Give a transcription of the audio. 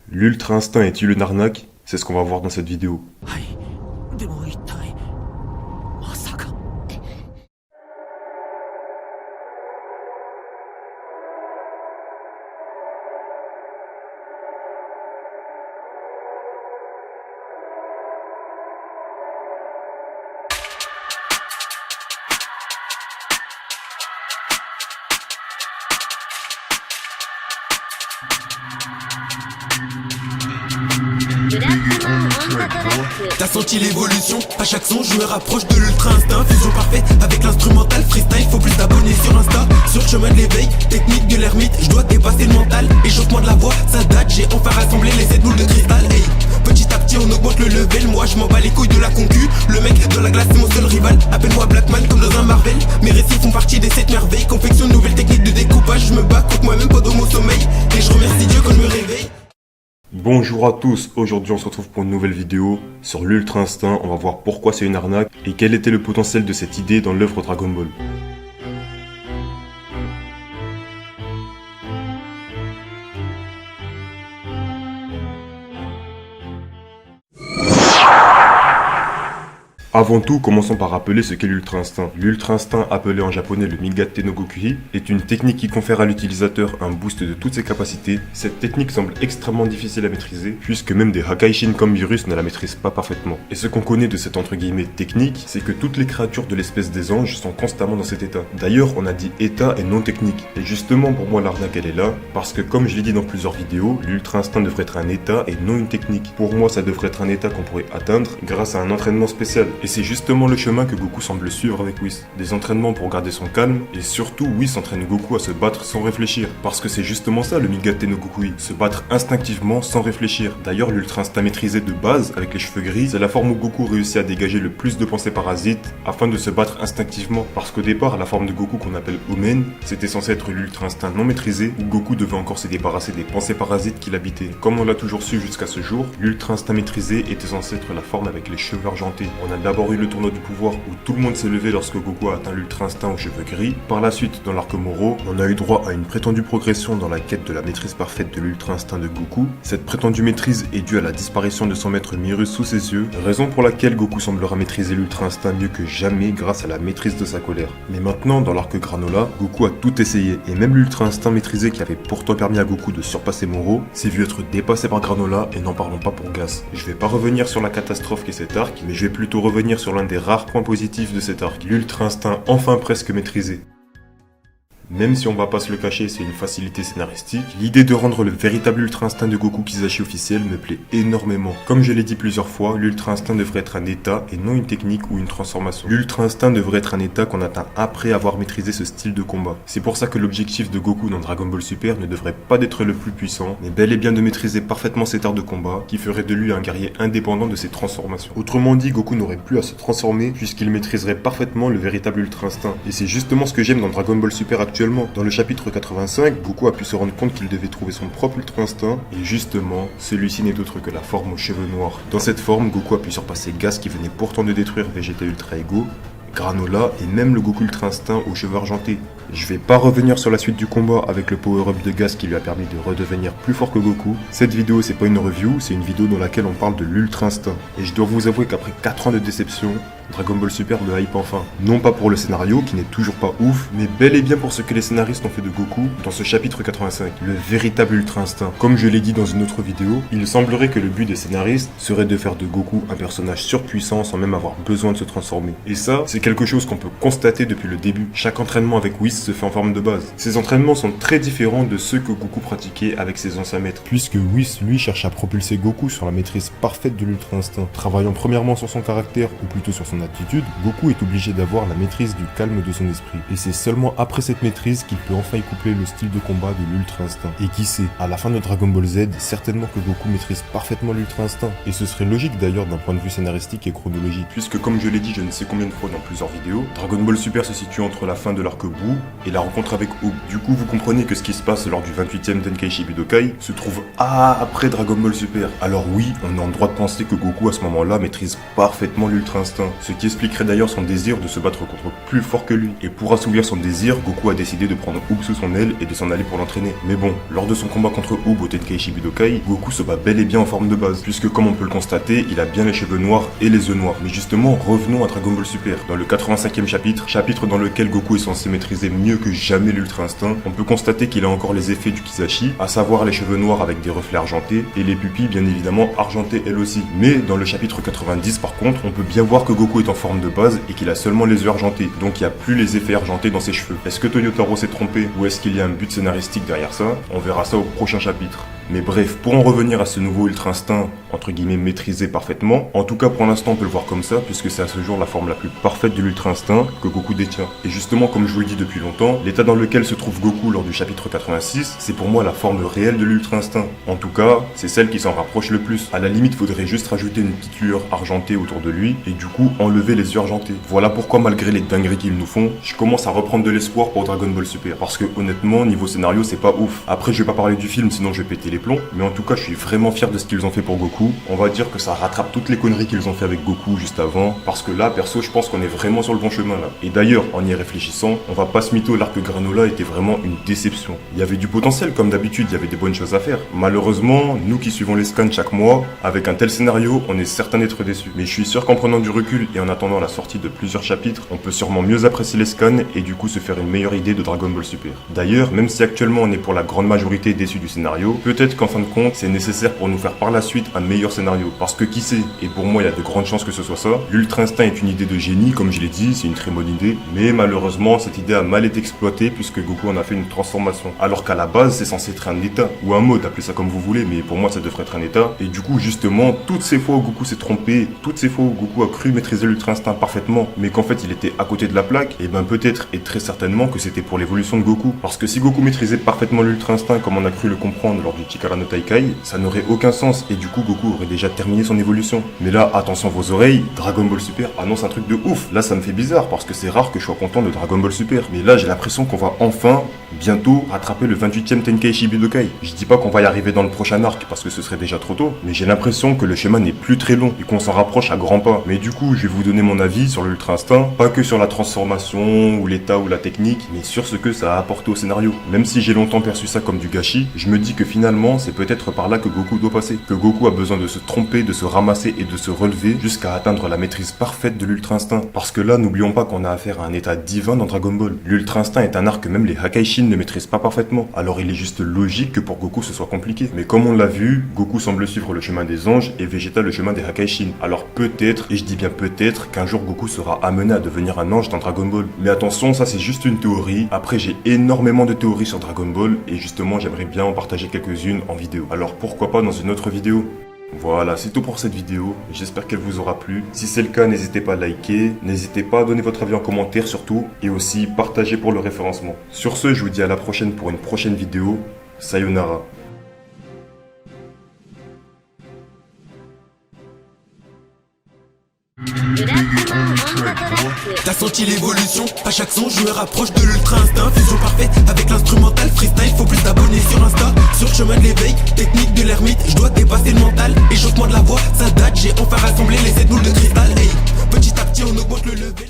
L'Ultra Instinct est-il une arnaque? C'est ce qu'on va voir dans cette vidéo. はい。でも一体、まさか。T'as senti l'évolution, à chaque son je me rapproche de l'ultra instinct. Fusion parfaite avec l'instrumental freestyle, faut plus t'abonner sur Insta. Sur le chemin de l'éveil, technique de l'ermite, je dois dépasser le mental. Échauffement de la voix, ça date, j'ai enfin rassemblé les 7 boules de cristal. Hey, petit à petit on augmente le level, moi je m'en bats les couilles de la concu. Le mec dans la glace c'est mon seul rival, appelle-moi Blackman comme dans un Marvel. Mes récits font partie des 7 merveilles, confectionne nouvelle technique de découpage. Je me bats contre moi-même pas dans mon sommeil, et je remercie Dieu quand je me réveille. Bonjour à tous, aujourd'hui on se retrouve pour une nouvelle vidéo sur l'Ultra Instinct. On va voir pourquoi c'est une arnaque et quel était le potentiel de cette idée dans l'œuvre Dragon Ball. Avant tout, commençons par rappeler ce qu'est l'Ultra Instinct. L'Ultra Instinct, appelé en japonais le Migate no Gokuhi, est une technique qui confère à l'utilisateur un boost de toutes ses capacités. Cette technique semble extrêmement difficile à maîtriser, puisque même des Hakaishin comme Virus ne la maîtrisent pas parfaitement. Et ce qu'on connaît de cette entre guillemets technique, c'est que toutes les créatures de l'espèce des anges sont constamment dans cet état. D'ailleurs, on a dit état et non technique. Et justement, pour moi, l'arnaque elle est là, parce que comme je l'ai dit dans plusieurs vidéos, l'Ultra Instinct devrait être un état et non une technique. Pour moi, ça devrait être un état qu'on pourrait atteindre grâce à un entraînement spécial. Et c'est justement le chemin que Goku semble suivre avec Whis. Des entraînements pour garder son calme, et surtout Whis entraîne Goku à se battre sans réfléchir. Parce que c'est justement ça le Migate no Gokuhi, se battre instinctivement sans réfléchir. D'ailleurs l'Ultra Instinct maîtrisé de base, avec les cheveux gris, c'est la forme où Goku réussit à dégager le plus de pensées parasites afin de se battre instinctivement. Parce qu'au départ, la forme de Goku qu'on appelle Omen, c'était censé être l'Ultra Instinct non maîtrisé, où Goku devait encore se débarrasser des pensées parasites qui l'habitaient. Comme on l'a toujours su jusqu'à ce jour, l'Ultra Instinct maîtrisé était censé être la forme avec les cheveux argentés. On a d'abord eu le tournoi du pouvoir où tout le monde s'est levé lorsque Goku a atteint l'Ultra Instinct aux cheveux gris. Par la suite, dans l'arc Moro, on a eu droit à une prétendue progression dans la quête de la maîtrise parfaite de l'Ultra Instinct de Goku. Cette prétendue maîtrise est due à la disparition de son maître Mirus sous ses yeux, raison pour laquelle Goku semblera maîtriser l'Ultra Instinct mieux que jamais grâce à la maîtrise de sa colère. Mais maintenant, dans l'arc Granola, Goku a tout essayé, et même l'Ultra Instinct maîtrisé qui avait pourtant permis à Goku de surpasser Moro, s'est vu être dépassé par Granola, et n'en parlons pas pour Gas. Je vais pas revenir sur la catastrophe qu'est cet arc, mais je vais plutôt revenir sur l'un des rares points positifs de cet arc, l'Ultra Instinct enfin presque maîtrisé. Même si on va pas se le cacher, c'est une facilité scénaristique, l'idée de rendre le véritable Ultra Instinct de Goku Kizashi officiel me plaît énormément. Comme je l'ai dit plusieurs fois, l'Ultra Instinct devrait être un état et non une technique ou une transformation. L'Ultra Instinct devrait être un état qu'on atteint après avoir maîtrisé ce style de combat. C'est pour ça que l'objectif de Goku dans Dragon Ball Super ne devrait pas d'être le plus puissant, mais bel et bien de maîtriser parfaitement cet art de combat qui ferait de lui un guerrier indépendant de ses transformations. Autrement dit, Goku n'aurait plus à se transformer puisqu'il maîtriserait parfaitement le véritable Ultra Instinct. Et c'est justement ce que j'aime dans Dragon Ball Super actuellement. Dans le chapitre 85, Goku a pu se rendre compte qu'il devait trouver son propre Ultra Instinct, et justement, celui-ci n'est autre que la forme aux cheveux noirs. Dans cette forme, Goku a pu surpasser Gas qui venait pourtant de détruire Vegeta Ultra Ego, Granola et même le Goku Ultra Instinct aux cheveux argentés. Je vais pas revenir sur la suite du combat avec le power-up de Gas qui lui a permis de redevenir plus fort que Goku. Cette vidéo c'est pas une review, c'est une vidéo dans laquelle on parle de l'Ultra Instinct. Et je dois vous avouer qu'après 4 ans de déception, Dragon Ball Super me hype enfin. Non pas pour le scénario qui n'est toujours pas ouf, mais bel et bien pour ce que les scénaristes ont fait de Goku dans ce chapitre 85, le véritable Ultra Instinct. Comme je l'ai dit dans une autre vidéo, il semblerait que le but des scénaristes serait de faire de Goku un personnage surpuissant sans même avoir besoin de se transformer. Et ça, c'est quelque chose qu'on peut constater depuis le début. Chaque entraînement avec Whis se fait en forme de base. Ces entraînements sont très différents de ceux que Goku pratiquait avec ses anciens maîtres, puisque Whis lui cherche à propulser Goku sur la maîtrise parfaite de l'Ultra Instinct. Travaillant premièrement sur son caractère, ou plutôt sur son attitude, Goku est obligé d'avoir la maîtrise du calme de son esprit. Et c'est seulement après cette maîtrise qu'il peut enfin y coupler le style de combat de l'Ultra Instinct. Et qui sait, à la fin de Dragon Ball Z, certainement que Goku maîtrise parfaitement l'Ultra Instinct. Et ce serait logique d'ailleurs d'un point de vue scénaristique et chronologique. Puisque comme je l'ai dit je ne sais combien de fois dans plusieurs vidéos, Dragon Ball Super se situe entre la fin de l'arc Buu et la rencontre avec Oob. Du coup, vous comprenez que ce qui se passe lors du 28e Tenkaichi Budokai se trouve après Dragon Ball Super. Alors oui, on est en droit de penser que Goku à ce moment-là maîtrise parfaitement l'Ultra Instinct, ce qui expliquerait d'ailleurs son désir de se battre contre plus fort que lui. Et pour assouvir son désir, Goku a décidé de prendre Oob sous son aile et de s'en aller pour l'entraîner. Mais bon, lors de son combat contre Oob au Tenkaichi Budokai, Goku se bat bel et bien en forme de base, puisque comme on peut le constater, il a bien les cheveux noirs et les yeux noirs. Mais justement, revenons à Dragon Ball Super. Dans le 85e chapitre dans lequel Goku est censé maîtriser mieux que jamais l'Ultra Instinct, on peut constater qu'il a encore les effets du Kizashi, à savoir les cheveux noirs avec des reflets argentés et les pupilles bien évidemment argentées elles aussi. Mais dans le chapitre 90 par contre, on peut bien voir que Goku est en forme de base et qu'il a seulement les yeux argentés, donc il n'y a plus les effets argentés dans ses cheveux. Est-ce que Toyotaro s'est trompé ou est-ce qu'il y a un but scénaristique derrière ça? On verra ça au prochain chapitre. Mais bref, pour en revenir à ce nouveau Ultra Instinct, entre guillemets maîtrisé parfaitement, en tout cas pour l'instant on peut le voir comme ça, puisque c'est à ce jour la forme la plus parfaite de l'Ultra Instinct que Goku détient. Et justement, comme je vous le dis depuis longtemps, l'état dans lequel se trouve Goku lors du chapitre 86, c'est pour moi la forme réelle de l'Ultra Instinct. En tout cas, c'est celle qui s'en rapproche le plus. À la limite, faudrait juste rajouter une petite lueur argentée autour de lui, et du coup enlever les yeux argentés. Voilà pourquoi malgré les dingueries qu'ils nous font, je commence à reprendre de l'espoir pour Dragon Ball Super. Parce que honnêtement, niveau scénario, c'est pas ouf. Après, je vais pas parler du film, sinon je vais péter les plombs, mais en tout cas, je suis vraiment fier de ce qu'ils ont fait pour Goku. On va dire que ça rattrape toutes les conneries qu'ils ont fait avec Goku juste avant, parce que là, perso, je pense qu'on est vraiment sur le bon chemin là. Et d'ailleurs, en y réfléchissant, on va pas se mytho, l'arc Granola était vraiment une déception. Il y avait du potentiel, comme d'habitude, il y avait des bonnes choses à faire. Malheureusement, nous qui suivons les scans chaque mois, avec un tel scénario, on est certain d'être déçus. Mais je suis sûr qu'en prenant du recul et en attendant la sortie de plusieurs chapitres, on peut sûrement mieux apprécier les scans et du coup se faire une meilleure idée de Dragon Ball Super. D'ailleurs, même si actuellement on est pour la grande majorité déçus du scénario, peut-être qu'en fin de compte, c'est nécessaire pour nous faire par la suite un meilleur scénario. Parce que qui sait, et pour moi il y a de grandes chances que ce soit ça, l'Ultra Instinct est une idée de génie, comme je l'ai dit, c'est une très bonne idée, mais malheureusement cette idée a mal été exploitée puisque Goku en a fait une transformation. Alors qu'à la base c'est censé être un état, ou un mode, appelez ça comme vous voulez, mais pour moi ça devrait être un état. Et du coup justement, toutes ces fois où Goku s'est trompé, toutes ces fois où Goku a cru maîtriser l'Ultra Instinct parfaitement, mais qu'en fait il était à côté de la plaque, et ben peut-être et très certainement que c'était pour l'évolution de Goku. Parce que si Goku maîtrisait parfaitement l'Ultra Instinct comme on a cru le comprendre lors du Chikara no Taikai, ça n'aurait aucun sens et du coup Goku aurait déjà terminé son évolution. Mais là, attention vos oreilles, Dragon Ball Super annonce un truc de ouf. Là ça me fait bizarre parce que c'est rare que je sois content de Dragon Ball Super. Mais là j'ai l'impression qu'on va enfin, bientôt, rattraper le 28e Tenkaichi Budokai. Je dis pas qu'on va y arriver dans le prochain arc parce que ce serait déjà trop tôt, mais j'ai l'impression que le chemin n'est plus très long et qu'on s'en rapproche à grands pas. Mais du coup je vais vous donner mon avis sur l'Ultra Instinct, pas que sur la transformation ou l'état ou la technique, mais sur ce que ça a apporté au scénario. Même si j'ai longtemps perçu ça comme du gâchis, je me dis que finalement c'est peut-être par là que Goku doit passer. Que Goku a besoin de se tromper, de se ramasser et de se relever jusqu'à atteindre la maîtrise parfaite de l'Ultra Instinct. Parce que là, n'oublions pas qu'on a affaire à un état divin dans Dragon Ball. L'Ultra Instinct est un art que même les Hakaishin ne maîtrisent pas parfaitement. Alors il est juste logique que pour Goku ce soit compliqué. Mais comme on l'a vu, Goku semble suivre le chemin des anges et Vegeta le chemin des Hakaishin. Alors peut-être, et je dis bien peut-être, qu'un jour Goku sera amené à devenir un ange dans Dragon Ball. Mais attention, ça c'est juste une théorie. Après j'ai énormément de théories sur Dragon Ball et justement j'aimerais bien en partager quelques-unes en vidéo. Alors pourquoi pas dans une autre vidéo. Voilà, c'est tout pour cette vidéo, j'espère qu'elle vous aura plu. Si c'est le cas, n'hésitez pas à liker, n'hésitez pas à donner votre avis en commentaire surtout, et aussi partager pour le référencement. Sur ce, je vous dis à la prochaine pour une prochaine vidéo. Sayonara. T'as senti l'évolution, à chaque son je me rapproche de l'Ultra Instinct. Fusion parfaite avec l'instrumental freestyle, faut plus t'abonner sur Insta. Sur le chemin de l'éveil, technique de l'ermite, je dois dépasser le mental. Échauffement de la voix, ça date, j'ai enfin rassemblé les 7 boules de cristal. Hey, petit à petit on augmente le level.